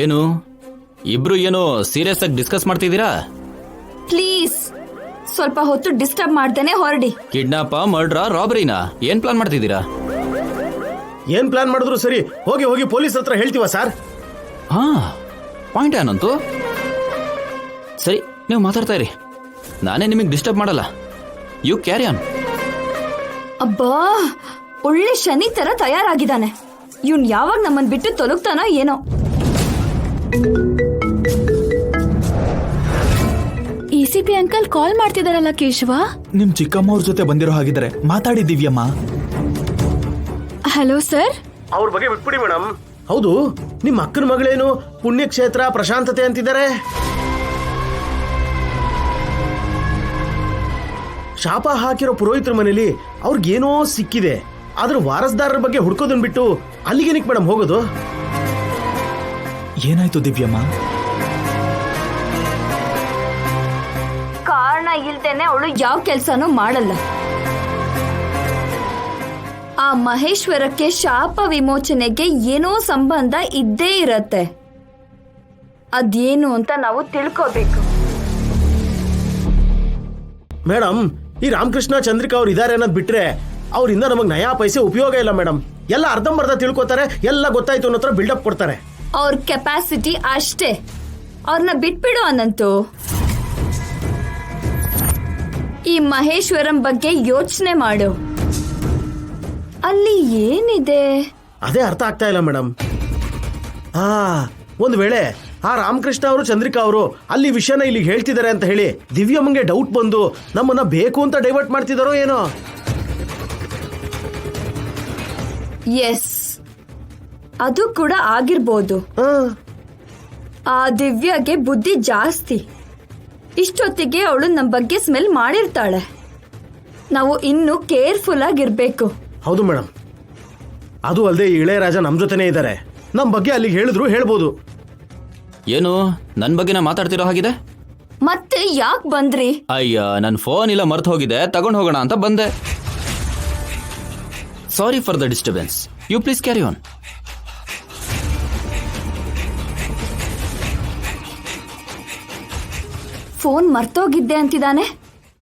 ಏನು ಇಬ್ರು ಏನು ಸೀರಿಯಸ್ ಆಗಿ ಡಿಸ್ಕಸ್ ಮಾಡ್ತಿದ್ದೀರಾ? ಪ್ಲೀಸ್ ಸ್ವಲ್ಪ ಹೊತ್ತು ಡಿಸ್ಟರ್ಬ್ ಮಾಡ್ದೇನೆ ಹೊರಡಿ. ಕಿಡ್ನಾಪ, ಮರ್ಡ್ರಾ, ರಾಬರಿನಾ? ಏನ್ ಪ್ಲಾನ್ ಮಾಡ್ತಿದ್ದೀರಾ? ಏನ್ ಪ್ಲಾನ್ ಮಾಡಿದ್ರು ಸರಿ, ಹೋಗಿ ಹೋಗಿ ಪೊಲೀಸ್ ಹತ್ರ ಹೇಳ್ತೀವ ಸರ್. ಹಾ, ಪಾಯಿಂಟ್ ಏನಂತೂ. ಸರಿ, ನೀವು ಮಾತಾಡ್ತಾ ಇರಿ, ನಾನೇ ನಿಮಗೆ ಡಿಸ್ಟರ್ಬ್ ಮಾಡಲ್ಲ. You carry on. ಅಬ್ಬಾ, ಒಳ್ಳೆ ಶನಿ ತರ ತಯಾರಾಗಿದ್ದಾನೆ. ಇವ್ನ್ ಯಾವಾಗ ನಮ್ಮನ್ ಬಿಟ್ಟು ತೊಲಗ್ತಾನೋ ಏನೋ. ECP ಅಂಕಲ್ ಕಾಲ್ ಮಾಡ್ತಿದಾರಲ್ಲ ಕೇಶವ. ನಿಮ್ ಚಿಕ್ಕಮ್ಮವ್ರ ಜೊತೆ ಬಂದಿರೋ ಹಾಗಿದ್ದಾರೆ, ಮಾತಾಡಿ ದಿವ್ಯಮ್ಮ. Hello sir. ಅವ್ರ ಬಗ್ಗೆ ಬಿಟ್ಬಿಡಿ ಮೇಡಮ್. ಹೌದು, ನಿಮ್ಮ ಅಕ್ಕನ ಮಗಳೇನು ಪುಣ್ಯಕ್ಷೇತ್ರ ಪ್ರಶಾಂತತೆ ಅಂತಿದ್ದಾರೆ. ಶಾಪ ಹಾಕಿರೋ ಪುರೋಹಿತರ ಮನೇಲಿ ಅವ್ರಿಗೇನೋ ಸಿಕ್ಕಿದೆ. ಆದ್ರೆ ವಾರಸ್ದಾರರ ಬಗ್ಗೆ ಹುಡ್ಕೋದನ್ ಬಿಟ್ಟು ಅಲ್ಲಿಗೇನಕ್ಕೆ ಮೇಡಮ್ ಹೋಗೋದು? ಏನಾಯ್ತು ದಿವ್ಯಮ್ಮ? ಕಾರಣ ಇಲ್ದೇನೆ ಅವಳು ಯಾವ ಕೆಲ್ಸನೂ ಮಾಡಲ್ಲ. ಆ ಮಹೇಶ್ವರಕ್ಕೆ ಶಾಪ ವಿಮೋಚನೆಗೆ ಏನೋ ಸಂಬಂಧ ಇದ್ದೇ ಇರತ್ತೆ. ಅದೇನು ಅಂತ ನಾವು ತಿಳ್ಕೋಬೇಕು. ಮೇಡಮ್, ಈ ರಾಮಕೃಷ್ಣ ಚಂದ್ರಿಕಾ ಅವ್ರು ಇದಾರೆ ಅನ್ನೋದು ಬಿಟ್ರೆ ಅವರಿಂದ ನಮಗ್ ನಯಾ ಪೈಸೆ ಉಪಯೋಗ ಇಲ್ಲ ಮೇಡಮ್. ಎಲ್ಲ ಅರ್ಧಂಬರ್ಧ ತಿಳ್ಕೊತಾರೆ, ಎಲ್ಲ ಗೊತ್ತಾಯ್ತು ಅನ್ನೋ ಹತ್ರ ಬಿಲ್ಡಪ್ ಕೊಡ್ತಾರೆ. ಅವ್ರ ಕೆಪಾಸಿಟಿ ಅಷ್ಟೇ. ಅವ್ರನ್ನ ಬಿಟ್ಬಿಡು ಅನ್ನಂತೂ. ಈ ಮಹೇಶ್ವರಂ ಬಗ್ಗೆ ಯೋಚನೆ ಮಾಡು. ಅಲ್ಲಿ ಏನಿದೆ ಅದೇ ಅರ್ಥ ಆಗ್ತಾ ಇಲ್ಲ ಮೇಡಮ್. ಒಂದು ವೇಳೆ ಆ ರಾಮಕೃಷ್ಣ ಅವರು ಚಂದ್ರಿಕಾ ಅವರು ಅಲ್ಲಿ ವಿಷಯನ ಇಲ್ಲಿಗೆ ಹೇಳ್ತಿದ್ದಾರೆ ಅಂತ ಹೇಳಿ ದಿವ್ಯಮ್ಮಂಗೆ ಡೌಟ್ ಬಂದು ನಮ್ಮನ್ನ ಬೇಕು ಅಂತ ಡೈವರ್ಟ್ ಮಾಡ್ತಿದಾರೋ ಏನೋ. ಎಸ್, ಅದು ಕೂಡ ಆಗಿರ್ಬೋದು. ಆ ದಿವ್ಯಾಗೆ ಬುದ್ಧಿ ಜಾಸ್ತಿ. ಇಷ್ಟೊತ್ತಿಗೆ ಅವಳು ನಮ್ಮ ಬಗ್ಗೆ ಸ್ಮೆಲ್ ಮಾಡಿರ್ತಾಳೆ. ನಾವು ಇನ್ನೂ ಕೇರ್ಫುಲ್ ಆಗಿರ್ಬೇಕು. ಹೌದು ಮೇಡಮ್, ಅದು ಅಲ್ಲದೆ ಇಳೆಯರಾಜ ನಮ್ ಜೊತೆನೇ ಇದ್ದಾರೆ. ನಮ್ ಬಗ್ಗೆ ಅಲ್ಲಿಗೆ ಹೇಳಿದ್ರು ಹೇಳ್ಬೋದು. ಏನು ನನ್ ಬಗ್ಗೆ ಮಾತಾಡ್ತಿರೋ ಹಾಗಿದೆ? ಮತ್ತೆ ಯಾಕೆ ಬಂದ್ರಿ? ಅಯ್ಯ, ನನ್ನ ಫೋನ್ ಇಲ್ಲ, ಮರ್ತು ಹೋಗಿದೆ, ತಗೊಂಡು ಹೋಗೋಣ ಅಂತ ಬಂದೆ. Sorry for the disturbance. You please carry on. Phone ಮರ್ತೋಗಿದ್ದೆ ಅಂತಿದ್ದಾನೆ.